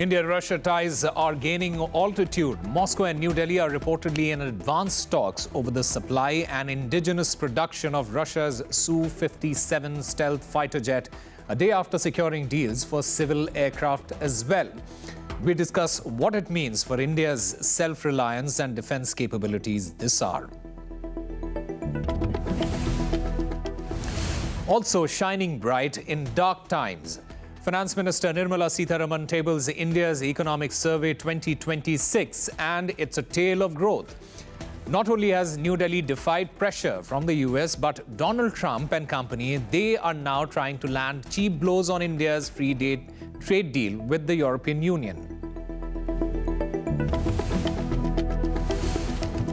India-Russia ties are gaining altitude. Moscow and New Delhi are reportedly in advanced talks over the supply and indigenous production of Russia's Su-57 stealth fighter jet, a day after securing deals for civil aircraft as well. We discuss what it means for India's self-reliance and defense capabilities this hour. Also shining bright in dark times. Finance Minister Nirmala Sitharaman tables India's Economic Survey 2026, and it's a tale of growth. Not only has New Delhi defied pressure from the US, but Donald Trump and company, they are now trying to land cheap blows on India's free trade deal with the European Union.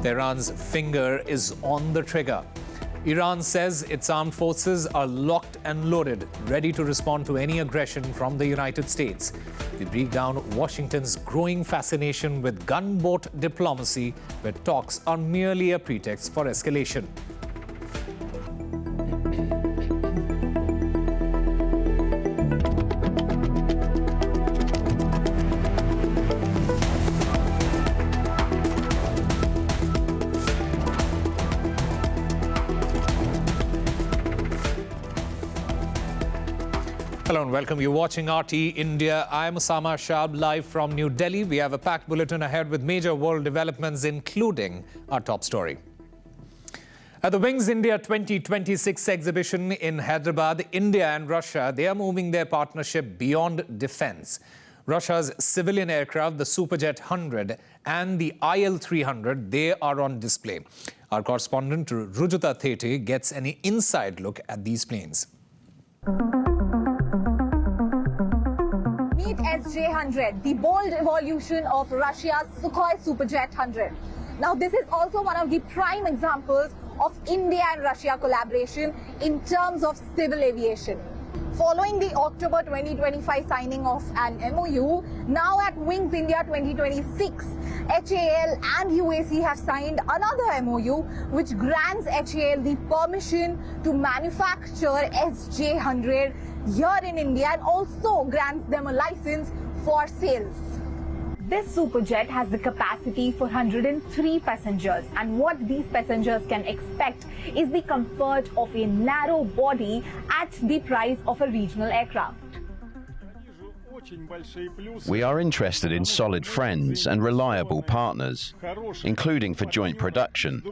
Tehran's finger is on the trigger. Iran says its armed forces are locked and loaded, ready to respond to any aggression from the United States. We break down Washington's growing fascination with gunboat diplomacy, where talks are merely a pretext for escalation. Hello and welcome. You're watching RT India. I'm Osama Shab, live from New Delhi. We have a packed bulletin ahead with major world developments, including our top story. At the Wings India 2026 exhibition in Hyderabad, India and Russia, they are moving their partnership beyond defense. Russia's civilian aircraft, the Superjet 100 and the IL-300, they are on display. Our correspondent Rujuta Thete gets an inside look at these planes. Meet SJ-100, the bold evolution of Russia's Sukhoi Superjet 100. Now, this is also one of the prime examples of India and Russia collaboration in terms of civil aviation. Following the October 2025 signing of an MOU, now at Wings India 2026, HAL and UAC have signed another MOU which grants HAL the permission to manufacture SJ-100 here in India and also grants them a license for sales. This superjet has the capacity for 103 passengers, and what these passengers can expect is the comfort of a narrow body at the price of a regional aircraft. We are interested in solid friends and reliable partners, including for joint production.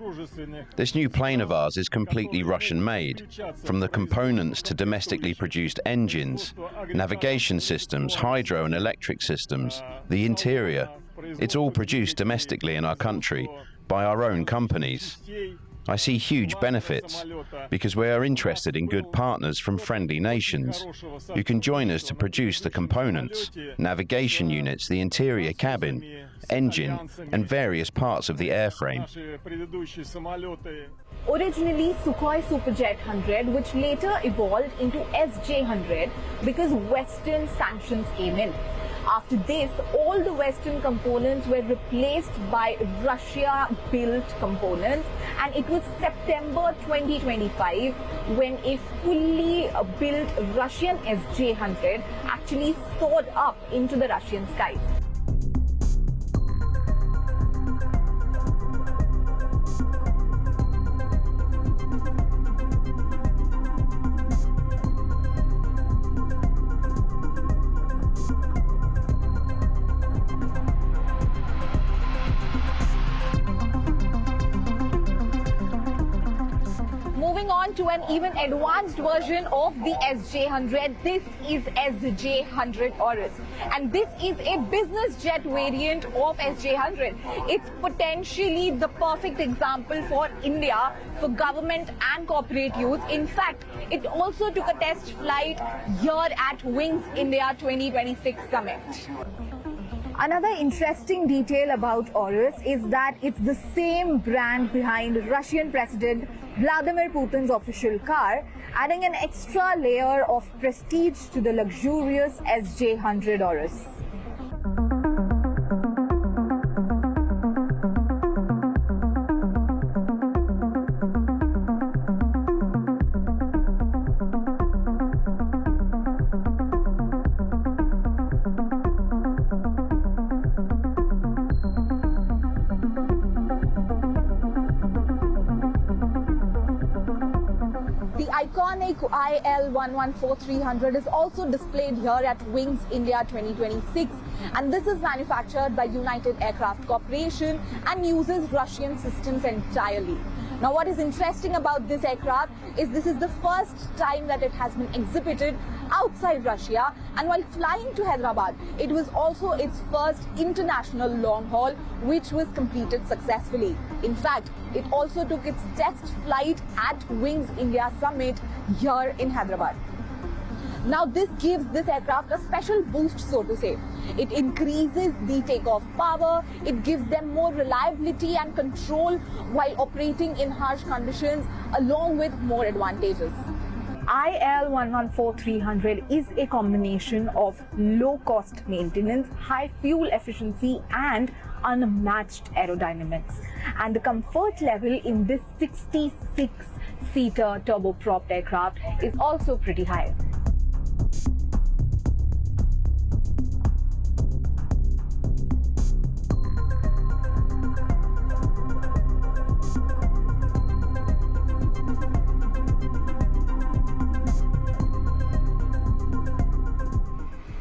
This new plane of ours is completely Russian-made, from the components to domestically produced engines, navigation systems, hydro and electric systems, the interior. It's all produced domestically in our country by our own companies. I see huge benefits because we are interested in good partners from friendly nations who can join us to produce the components, navigation units, the interior cabin, engine, and various parts of the airframe. Originally Sukhoi Superjet 100, which later evolved into SJ-100 because Western sanctions came in. After this, all the Western components were replaced by Russia-built components, and it was September 2025 when a fully built Russian SJ-100 actually soared up into the Russian skies. Moving on to an even advanced version of the SJ-100, this is SJ-100 Aurus, and this is a business jet variant of SJ-100. It's potentially the perfect example for India for government and corporate use. In fact, it also took a test flight here at Wings India 2026 Summit. Another interesting detail about Aurus is that it's the same brand behind Russian President Vladimir Putin's official car, adding an extra layer of prestige to the luxurious SJ-100 Aurus. iconic IL-114-300 is also displayed here at Wings India 2026, and this is manufactured by United Aircraft Corporation and uses Russian systems entirely. Now, what is interesting about this aircraft is this is the first time that it has been exhibited outside Russia, and while flying to Hyderabad, it was also its first international long haul, which was completed successfully. In fact, it also took its test flight at Wings India Summit here in Hyderabad. Now, this gives this aircraft a special boost, so to say. It increases the takeoff power, it gives them more reliability and control while operating in harsh conditions, along with more advantages. IL-114-300 is a combination of low-cost maintenance, high fuel efficiency and unmatched aerodynamics. And the comfort level in this 66-seater turboprop aircraft is also pretty high.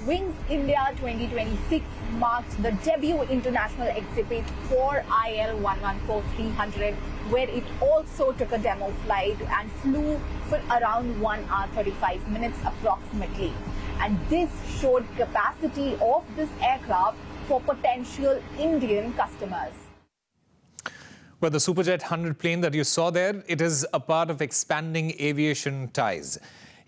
Wings India 2026 marked the debut international exhibit for IL-114-300, where it also took a demo flight and flew for around 1 hour 35 minutes approximately. And this showed capacity of this aircraft for potential Indian customers. Well, the Superjet 100 plane that you saw there, it is a part of expanding aviation ties.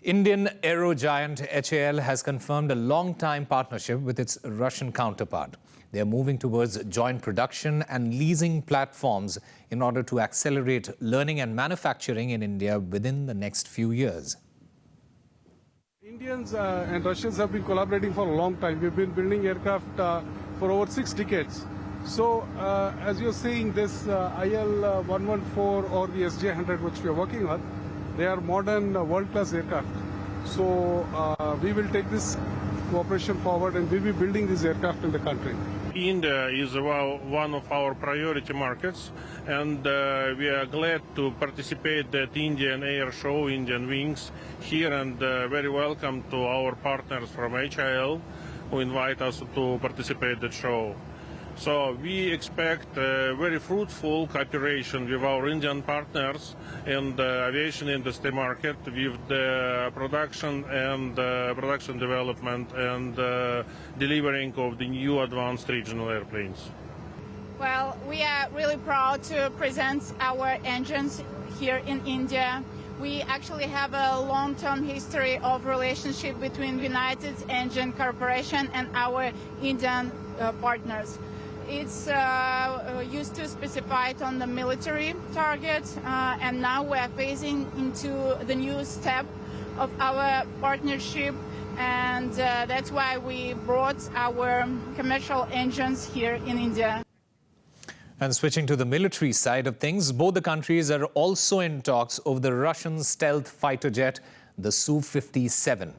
Indian aero giant HAL has confirmed a long-time partnership with its Russian counterpart. They are moving towards joint production and leasing platforms in order to accelerate learning and manufacturing in India within the next few years. Indians and Russians have been collaborating for a long time. We've been building aircraft for over 6 decades. So, as you're seeing, this IL-114 or the SJ-100, which we are working on, they are modern, world-class aircraft. So, we will take this cooperation forward and we'll be building these aircraft in the country. India is one of our priority markets, and we are glad to participate at the Indian Air Show, Indian Wings, here, and very welcome to our partners from HAL who invite us to participate in the show. So we expect a very fruitful cooperation with our Indian partners in the aviation industry market, with the production and production development and delivering of the new advanced regional airplanes. Well, we are really proud to present our engines here in India. We actually have a long-term history of relationship between United Engine Corporation and our Indian partners. It's used to specify it on the military target, and now we're phasing into the new step of our partnership, and that's why we brought our commercial engines here in India. And switching to the military side of things, both the countries are also in talks over the Russian stealth fighter jet, the Su-57.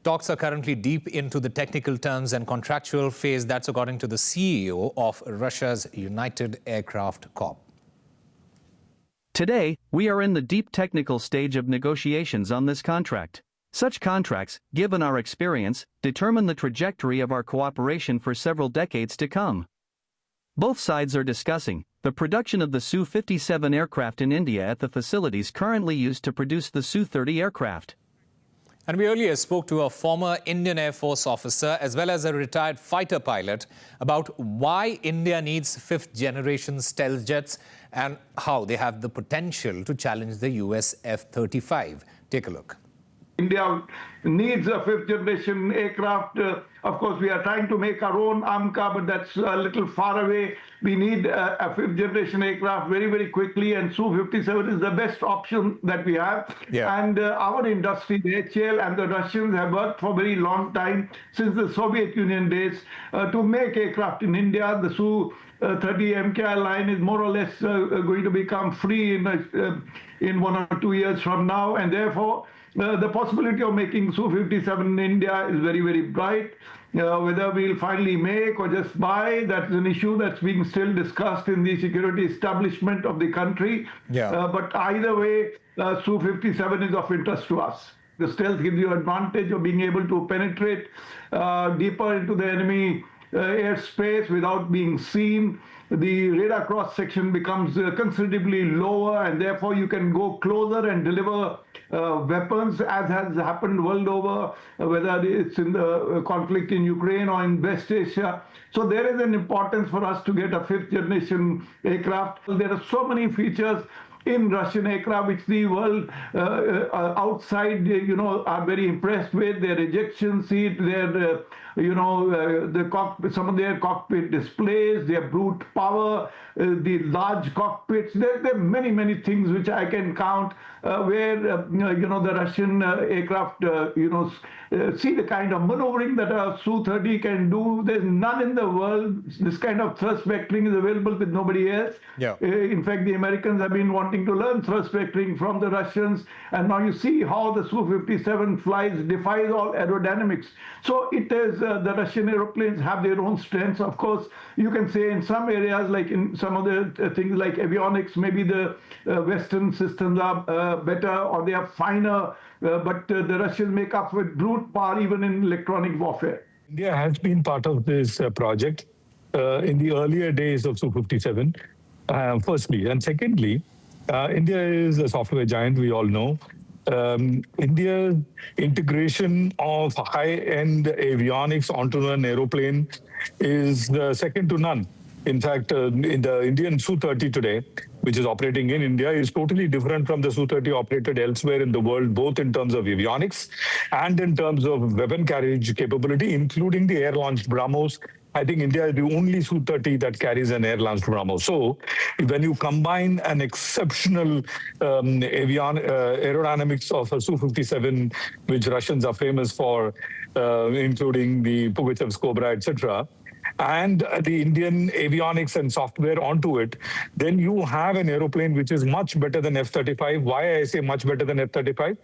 Talks are currently deep into the technical terms and contractual phase. That's according to the CEO of Russia's United Aircraft Corp. Today, we are in the deep technical stage of negotiations on this contract. Such contracts, given our experience, determine the trajectory of our cooperation for several decades to come. Both sides are discussing the production of the Su-57 aircraft in India at the facilities currently used to produce the Su-30 aircraft. And we earlier spoke to a former Indian Air Force officer as well as a retired fighter pilot about why India needs fifth-generation stealth jets and how they have the potential to challenge the US F-35. Take a look. India needs a fifth-generation aircraft. Of course, we are trying to make our own AMCA, but that's a little far away. We need a fifth-generation aircraft very, very quickly, and Su-57 is the best option that we have. Yeah. And our industry, the HAL and the Russians, have worked for a very long time, since the Soviet Union days, to make aircraft in India. The Su-30 MKI line is more or less going to become free in 1 or 2 years from now, and therefore, the possibility of making Su-57 in India is very, very bright. Whether we'll finally make or just buy, that's an issue that's being still discussed in the security establishment of the country. But either way, Su-57 is of interest to us. The stealth gives you advantage of being able to penetrate deeper into the enemy airspace without being seen. The radar cross section becomes considerably lower, and therefore you can go closer and deliver weapons, as has happened world over, whether it's in the conflict in Ukraine or in West Asia. So there is an importance for us to get a fifth generation aircraft. There are so many features in Russian aircraft which the world outside, are very impressed with. Their ejection seat, their the cockpit, some of their cockpit displays, their brute power, the large cockpits. There are many, many things which I can count where, the Russian aircraft, see the kind of maneuvering that a Su-30 can do. There's none in the world. This kind of thrust vectoring is available with nobody else. In fact, the Americans have been wanting to learn thrust vectoring from the Russians. And now you see how the Su-57 flies, defies all aerodynamics. So it is, the Russian aeroplanes have their own strengths. Of course, you can say in some areas, like in some of the things like avionics, maybe the Western systems are better or they are finer, but the Russians make up with brute power even in electronic warfare. India has been part of this project in the earlier days of Su-57, firstly. And secondly, India is a software giant, we all know. India's integration of high-end avionics onto an aeroplane is second to none. In fact, in the Indian Su-30 today, which is operating in India, is totally different from the Su-30 operated elsewhere in the world, both in terms of avionics and in terms of weapon carriage capability, including the air-launched BrahMos. I think India is the only Su-30 that carries an air-launched BrahMos. So when you combine an exceptional aerodynamics of a Su-57, which Russians are famous for, including the Pugachev's Cobra, etc., and the Indian avionics and software onto it, then you have an aeroplane which is much better than F-35. Why I say much better than F-35?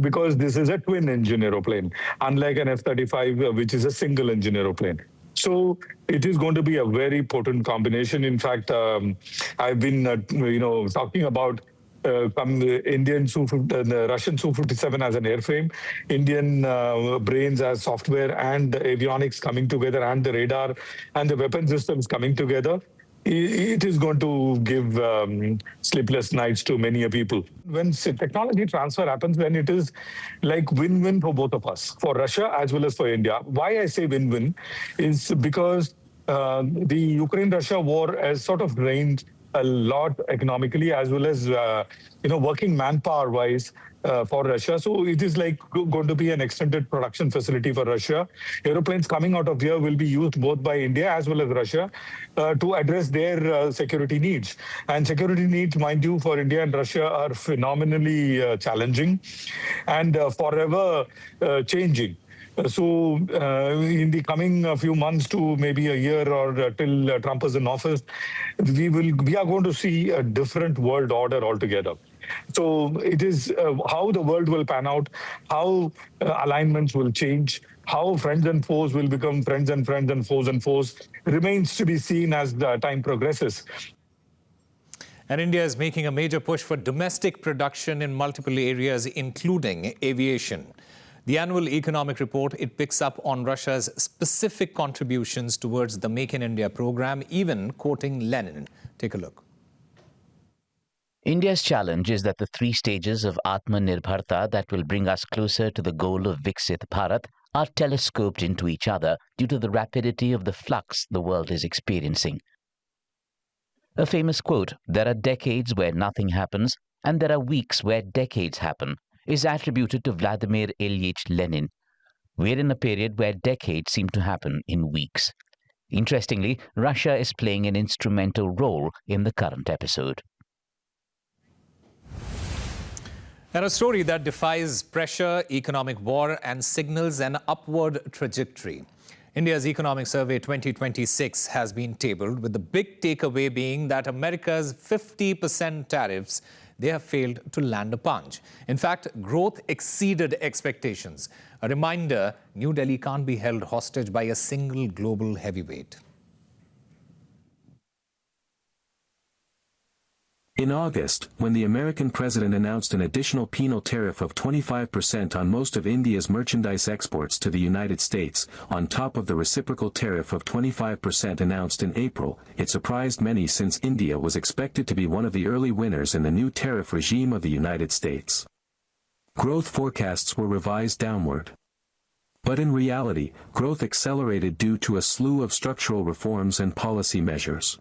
Because this is a twin-engine aeroplane, unlike an F-35, which is a single-engine aeroplane. So it is going to be a very potent combination. In fact, I've been, talking about Indian the Russian Su-57 as an airframe, Indian brains as software and avionics coming together, and the radar and the weapon systems coming together. It is going to give sleepless nights to many people. When technology transfer happens, then it is like win-win for both of us, for Russia as well as for India. Why I say win-win is because the Ukraine-Russia war has sort of drained a lot economically as well as, working manpower-wise for Russia. So it is like going to be an extended production facility for Russia. Aeroplanes coming out of here will be used both by India as well as Russia to address their security needs. And security needs, mind you, for India and Russia are phenomenally challenging and forever changing. So in the coming few months to maybe a year or till Trump is in office, we are going to see a different world order altogether. So it is how the world will pan out, how alignments will change, how friends and foes will become friends and foes and foes remains to be seen as the time progresses. And India is making a major push for domestic production in multiple areas, including aviation. The annual economic report, it picks up on Russia's specific contributions towards the Make in India program, even quoting Lenin. Take a look. India's challenge is that the 3 stages of Atmanirbharta that will bring us closer to the goal of Viksit Bharat are telescoped into each other due to the rapidity of the flux the world is experiencing. A famous quote, "There are decades where nothing happens, and there are weeks where decades happen," is attributed to Vladimir Ilyich Lenin. We're in a period where decades seem to happen in weeks. Interestingly, Russia is playing an instrumental role in the current episode. And a story that defies pressure, economic war, and signals an upward trajectory. India's Economic Survey 2026 has been tabled, with the big takeaway being that America's 50% tariffs, they have failed to land a punch. In fact, growth exceeded expectations. A reminder, New Delhi can't be held hostage by a single global heavyweight. In August, when the American president announced an additional penal tariff of 25% on most of India's merchandise exports to the United States, on top of the reciprocal tariff of 25% announced in April, it surprised many since India was expected to be one of the early winners in the new tariff regime of the United States. Growth forecasts were revised downward. But in reality, growth accelerated due to a slew of structural reforms and policy measures.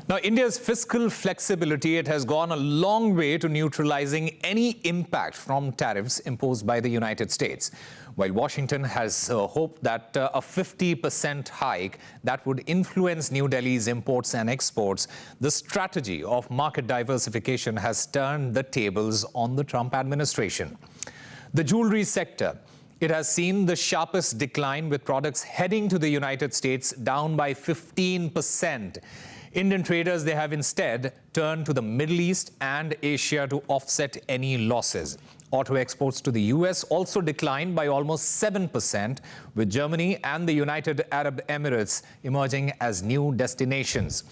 Now, India's fiscal flexibility, it has gone a long way to neutralizing any impact from tariffs imposed by the United States. While Washington has hoped that a 50% hike that would influence New Delhi's imports and exports, the strategy of market diversification has turned the tables on the Trump administration. The jewelry sector, it has seen the sharpest decline, with products heading to the United States down by 15%. Indian traders, they have instead turned to the Middle East and Asia to offset any losses. Auto exports to the US also declined by almost 7%, with Germany and the United Arab Emirates emerging as new destinations.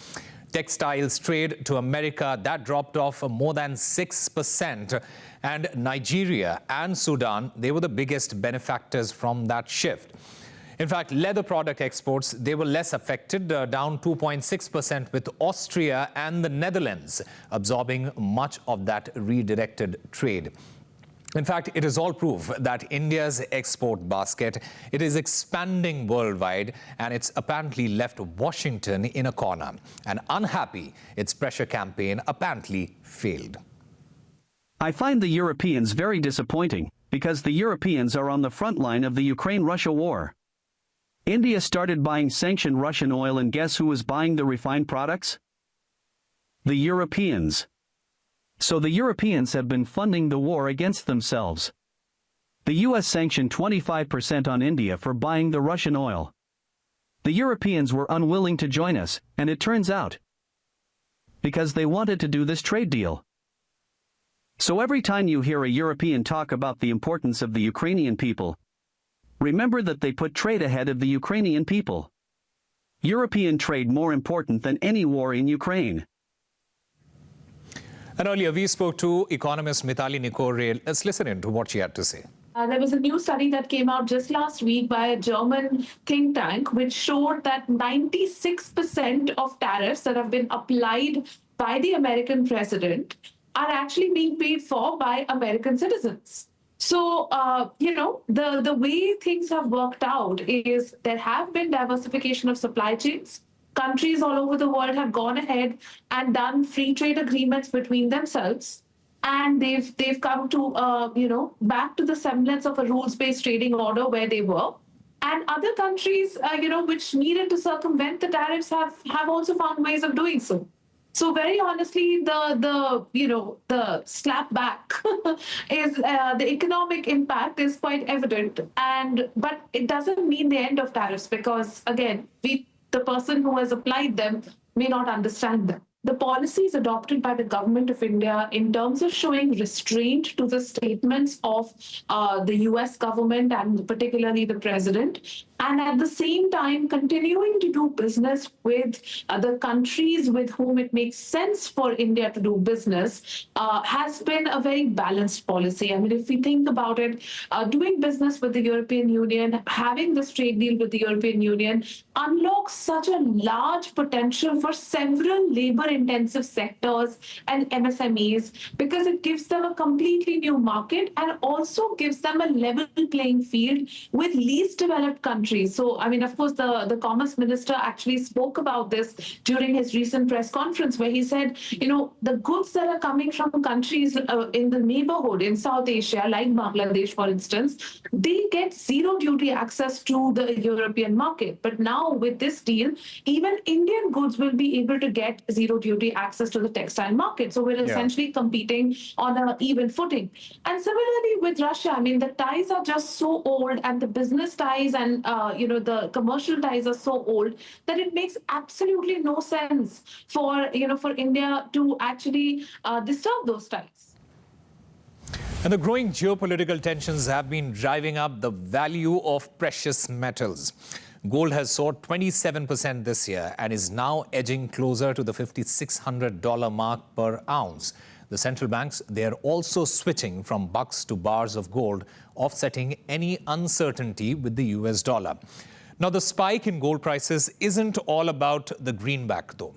Textiles trade to America, that dropped off more than 6%, and Nigeria and Sudan, they were the biggest benefactors from that shift. In fact, leather product exports, they were less affected, down 2.6%, with Austria and the Netherlands absorbing much of that redirected trade. In fact, it is all proof that India's export basket, it is expanding worldwide, and it's apparently left Washington in a corner. And unhappy, its pressure campaign apparently failed. I find the Europeans very disappointing, because the Europeans are on the front line of the Ukraine-Russia war. India started buying sanctioned Russian oil, and guess who was buying the refined products? The Europeans. So the Europeans have been funding the war against themselves. The US sanctioned 25% on India for buying the Russian oil. The Europeans were unwilling to join us, and it turns out, because they wanted to do this trade deal. So every time you hear a European talk about the importance of the Ukrainian people, remember that they put trade ahead of the Ukrainian people. European trade more important than any war in Ukraine. And earlier we spoke to economist Mithali Nikore. Let's listen in to what she had to say. There was a new study that came out just last week by a German think tank, which showed that 96% of tariffs that have been applied by the American president are actually being paid for by American citizens. So, the way things have worked out is there have been diversification of supply chains. Countries all over the world have gone ahead and done free trade agreements between themselves. And they've come to, back to the semblance of a rules-based trading order where they were. And other countries, which needed to circumvent the tariffs have also found ways of doing so. So very honestly, the slap back is the economic impact is quite evident, but it doesn't mean the end of tariffs, because again, the person who has applied them may not understand them. The policies adopted by the government of India in terms of showing restraint to the statements of the US government and particularly the president, and at the same time continuing to do business with the countries with whom it makes sense for India to do business, has been a very balanced policy. I mean, if we think about it, doing business with the European Union, having this trade deal with the European Union unlocks such a large potential for several labor-intensive sectors and MSMEs, because it gives them a completely new market and also gives them a level playing field with least developed countries. So, I mean, of course, the Commerce Minister actually spoke about this during his recent press conference, where he said, the goods that are coming from countries in the neighborhood in South Asia, like Bangladesh, for instance, they get zero duty access to the European market. But now with this deal, even Indian goods will be able to get zero duty access to the textile market. So we're essentially competing on an even footing. And similarly with Russia, I mean, the ties are just so old, and the business ties and the commercial ties are so old that it makes absolutely no sense for India to actually disturb those ties. And the growing geopolitical tensions have been driving up the value of precious metals. Gold has soared 27% this year and is now edging closer to the $5,600 mark per ounce. The central banks, they are also switching from bucks to bars of gold, offsetting any uncertainty with the US dollar. Now, the spike in gold prices isn't all about the greenback, though.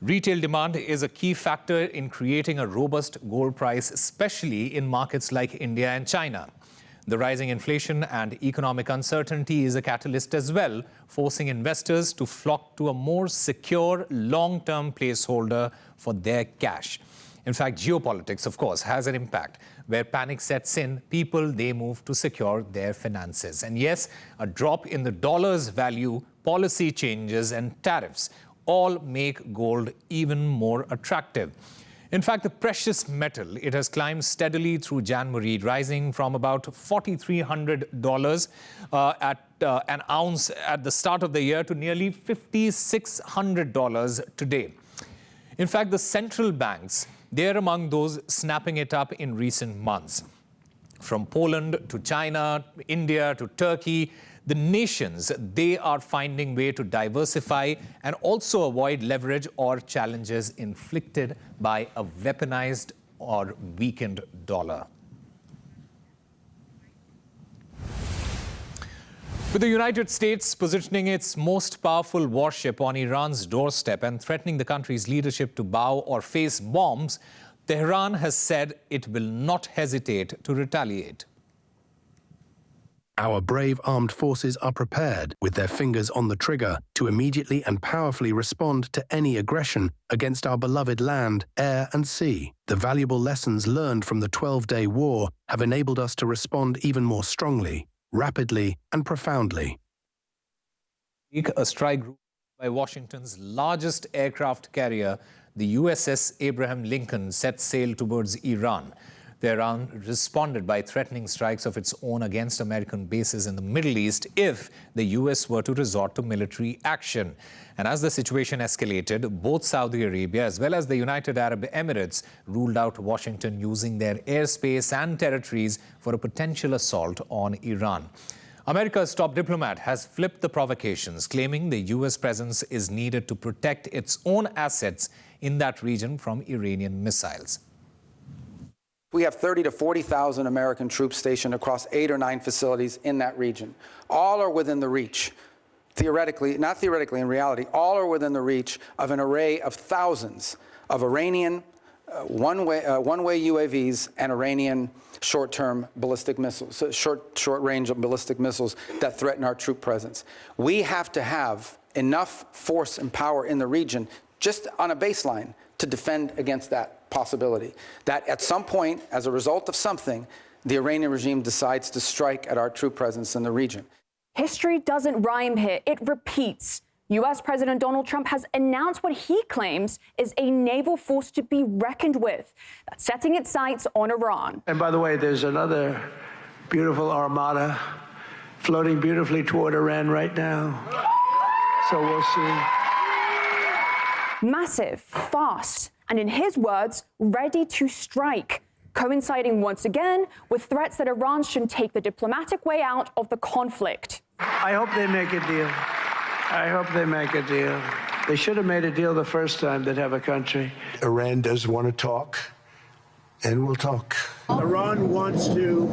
Retail demand is a key factor in creating a robust gold price, especially in markets like India and China. The rising inflation and economic uncertainty is a catalyst as well, forcing investors to flock to a more secure, long-term placeholder for their cash. In fact, geopolitics, of course, has an impact. Where panic sets in, people, they move to secure their finances. And yes, a drop in the dollar's value, policy changes and tariffs all make gold even more attractive. In fact, the precious metal, it has climbed steadily through January, rising from about $4,300 at an ounce at the start of the year to nearly $5,600 today. In fact, the central banks, they're among those snapping it up in recent months. From Poland to China, India to Turkey, the nations, they are finding way to diversify and also avoid leverage or challenges inflicted by a weaponized or weakened dollar. With the United States positioning its most powerful warship on Iran's doorstep and threatening the country's leadership to bow or face bombs, Tehran has said it will not hesitate to retaliate. Our brave armed forces are prepared, with their fingers on the trigger, to immediately and powerfully respond to any aggression against our beloved land, air and sea. The valuable lessons learned from the 12-day war have enabled us to respond even more strongly, rapidly and profoundly. A strike group by Washington's largest aircraft carrier, the USS Abraham Lincoln, set sail towards Iran. Tehran responded by threatening strikes of its own against American bases in the Middle East if the US were to resort to military action. And as the situation escalated, both Saudi Arabia as well as the United Arab Emirates ruled out Washington using their airspace and territories for a potential assault on Iran. America's top diplomat has flipped the provocations, claiming the US presence is needed to protect its own assets in that region from Iranian missiles. We have 30 to 40,000 American troops stationed across 8 or 9 facilities in that region. All are within the reach, theoretically, not theoretically, in reality, all are within the reach of an array of thousands of Iranian one-way UAVs and Iranian short-term ballistic missiles, so short-range ballistic missiles that threaten our troop presence. We have to have enough force and power in the region, just on a baseline, to defend against that possibility. That at some point, as a result of something, the Iranian regime decides to strike at our troop presence in the region. History doesn't rhyme here, it repeats. U.S. President Donald Trump has announced what he claims is a naval force to be reckoned with, that's setting its sights on Iran. And by the way, there's another beautiful armada floating beautifully toward Iran right now. So we'll see. Massive, fast, and in his words, ready to strike, coinciding once again with threats that Iran should take the diplomatic way out of the conflict. I hope they make a deal. I hope they make a deal. They should have made a deal the first time they'd have a country. Iran does want to talk, and we'll talk. Iran wants to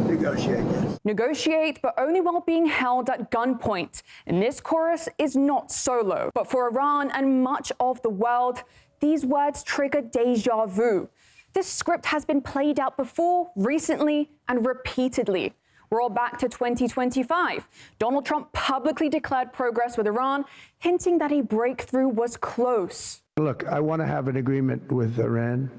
negotiate, yes. Negotiate, but only while being held at gunpoint. And this chorus is not solo. But for Iran and much of the world, these words trigger déjà vu. This script has been played out before, recently, and repeatedly. We're all back to 2025. Donald Trump publicly declared progress with Iran, hinting that a breakthrough was close. Look, I want to have an agreement with Iran.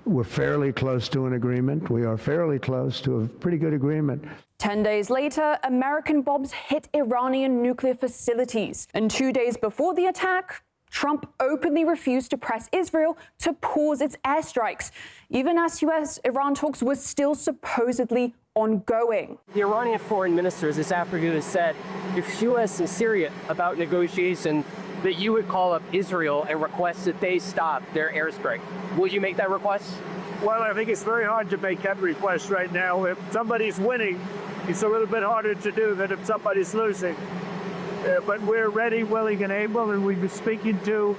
We're fairly close to an agreement. We are fairly close to a pretty good agreement. 10 days later, American bombs hit Iranian nuclear facilities. And 2 days before the attack, Trump openly refused to press Israel to pause its airstrikes, even as U.S.-Iran talks were still supposedly ongoing. The Iranian foreign minister this afternoon has said if she was sincere about negotiation, that you would call up Israel and request that they stop their airstrike. Will you make that request? Well, I think it's very hard to make that request right now. If somebody's winning, it's a little bit harder to do than if somebody's losing. But we're ready, willing, and able, and we've been speaking to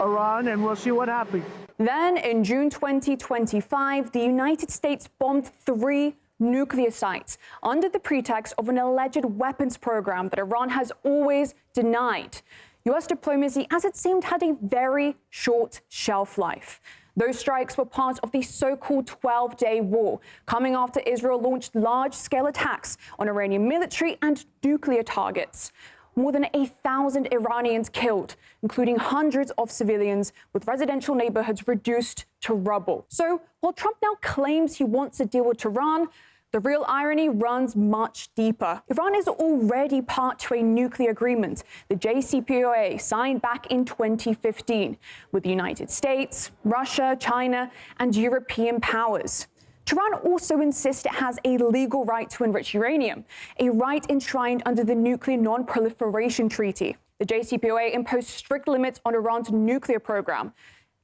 Iran, and we'll see what happens. Then, in June 2025, the United States bombed 3 nuclear sites under the pretext of an alleged weapons program that Iran has always denied. U.S. diplomacy, as it seemed, had a very short shelf life. Those strikes were part of the so-called 12-day war, coming after Israel launched large-scale attacks on Iranian military and nuclear targets. More than 1,000 Iranians killed, including hundreds of civilians, with residential neighborhoods reduced to rubble. So while Trump now claims he wants a deal with Iran, the real irony runs much deeper. Iran is already part to a nuclear agreement, the JCPOA, signed back in 2015, with the United States, Russia, China, and European powers. Tehran also insists it has a legal right to enrich uranium, a right enshrined under the Nuclear Non-Proliferation Treaty. The JCPOA imposed strict limits on Iran's nuclear program.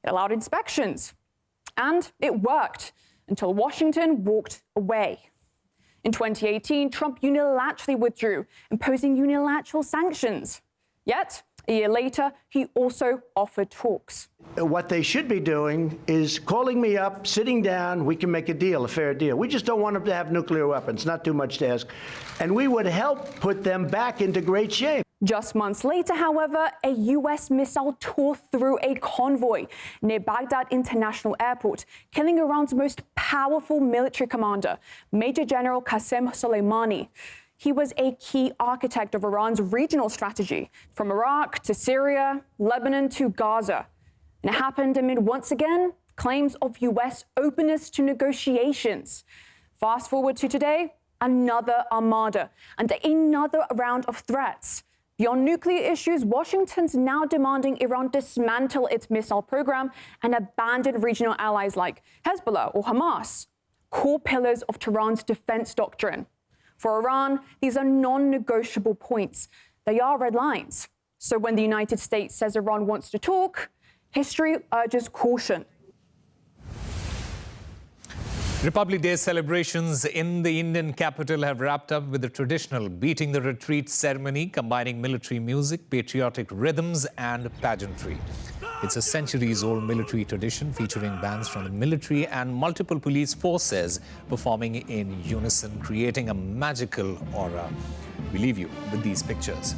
It allowed inspections. And it worked until Washington walked away. In 2018, Trump unilaterally withdrew, imposing unilateral sanctions. Yet, a year later, he also offered talks. What they should be doing is calling me up, sitting down, we can make a deal, a fair deal. We just don't want them to have nuclear weapons, not too much to ask. And we would help put them back into great shape. Just months later, however, a U.S. missile tore through a convoy near Baghdad International Airport, killing Iran's most powerful military commander, Major General Qasem Soleimani. He was a key architect of Iran's regional strategy, from Iraq to Syria, Lebanon to Gaza. And it happened amid, once again, claims of U.S. openness to negotiations. Fast forward to today, another armada and another round of threats. Beyond nuclear issues, Washington's now demanding Iran dismantle its missile program and abandon regional allies like Hezbollah or Hamas, core pillars of Tehran's defense doctrine. For Iran, these are non-negotiable points. They are red lines. So when the United States says Iran wants to talk, history urges caution. Republic Day celebrations in the Indian capital have wrapped up with the traditional Beating the Retreat ceremony, combining military music, patriotic rhythms and pageantry. It's a centuries-old military tradition featuring bands from the military and multiple police forces performing in unison, creating a magical aura. We leave you with these pictures.